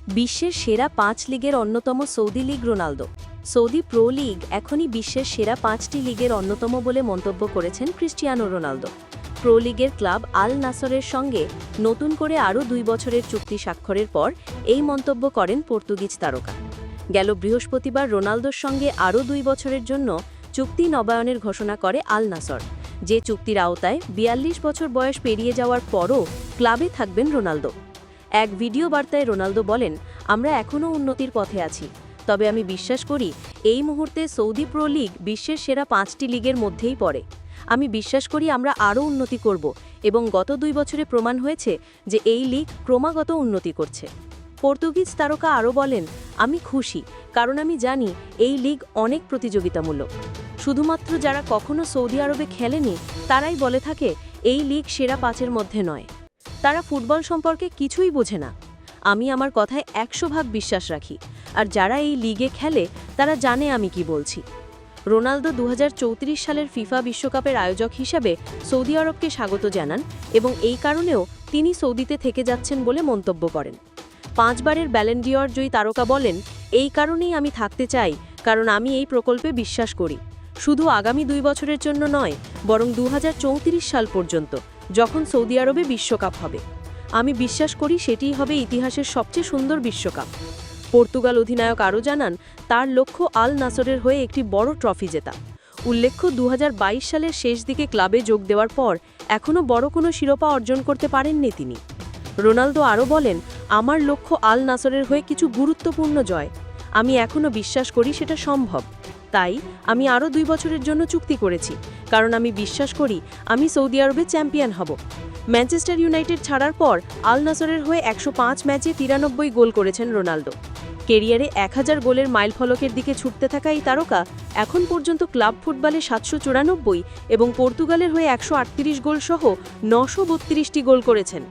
বিশ্বের সেরা ৫ লিগের অন্যতম Saudi League Ronaldo. Saudi pro league এখনই বিশ্বের সেরা ৫টি লিগের অন্যতম বলে মন্তব্য করেছেন ক্রিস্টিয়ানো রোনালদো। প্রো লিগের ক্লাব আল নাসরের সঙ্গে নতুন করে আরও ২ বছরের চুক্তি স্বাক্ষরের পর এই মন্তব্য করেন পর্তুগিজ তারকা। গেল বৃহস্পতিবার রোনালদোর সঙ্গে আরও ২ বছরের জন্য চুক্তি নবায়নের ঘোষণা করে আল নাসর, যে চুক্তির আওতায় ৪২ বছর বয়স পেরিয়ে যাওয়ার পরও ক্লাবে থাকবেন রোনালদো। এক ভিডিও বার্তায় রোনালদো বলেন, আমরা এখনও উন্নতির পথে আছি, তবে আমি বিশ্বাস করি এই মুহূর্তে সৌদি প্রো লিগ বিশ্বের সেরা ৫টি লিগের মধ্যেই পড়ে। আমি বিশ্বাস করি আমরা আরও উন্নতি করব এবং গত ২ বছরে প্রমাণ হয়েছে যে এই লিগ ক্রমাগত উন্নতি করছে। পর্তুগিজ তারকা আরও বলেন, আমি খুশি কারণ আমি জানি এই লিগ অনেক প্রতিযোগিতামূলক। শুধুমাত্র যারা কখনো সৌদি আরবে খেলেনি তারাই বলে থাকে এই লিগ সেরা ৫-এর মধ্যে নয়। তারা ফুটবল সম্পর্কে কিছুই বোঝে না। আমি আমার কথায় ১০০% বিশ্বাস রাখি, আর যারা এই লিগে খেলে তারা জানে আমি কি বলছি। রোনালদো ২০৩৪ সালের ফিফা বিশ্বকাপের আয়োজক হিসেবে সৌদি আরবকে স্বাগত জানান এবং এই কারণেও তিনি সৌদিতে থেকে যাচ্ছেন বলে মন্তব্য করেন। ৫ বারের ব্যালন ডি'অর জয়ী তারকা বলেন, এই কারণেই আমি থাকতে চাই, কারণ আমি এই প্রকল্পে বিশ্বাস করি। শুধু আগামী ২ বছরের জন্য নয়, বরং ২০৩৪ সাল পর্যন্ত, যখন সৌদি আরবে বিশ্বকাপ হবে। আমি বিশ্বাস করি সেটিই হবে ইতিহাসের সবচেয়ে সুন্দর বিশ্বকাপ। পর্তুগাল অধিনায়ক আরও জানান, তার লক্ষ্য আল নাসরের হয়ে একটি বড় ট্রফি জেতা। উল্লেখ্য, ২০২২ সালের শেষ দিকে ক্লাবে যোগ দেওয়ার পর এখনও বড় কোনো শিরোপা অর্জন করতে পারেননি তিনি। রোনালদো আরও বলেন, আমার লক্ষ্য আল নাসরের হয়ে কিছু গুরুত্বপূর্ণ জয়। আমি এখনও বিশ্বাস করি সেটা সম্ভব। তাই আমি আরও ২ বছরের জন্য চুক্তি করেছি, কারণ আমি বিশ্বাস করি আমি সৌদি আরবে চ্যাম্পিয়ন হব। ম্যানচেস্টার ইউনাইটেড ছাড়ার পর আল নাসরের হয়ে ১০৫ ম্যাচে ৯৩ গোল করেছেন রোনালদো। কেরিয়ারে ১০০০ গোলের মাইলফলকের দিকে ছুটতে থাকা এই তারকা এখন পর্যন্ত ক্লাব ফুটবলে ৭৯৪ এবং পর্তুগালের হয়ে ১৩৮ গোল সহ ৯৩২টি গোল করেছেন।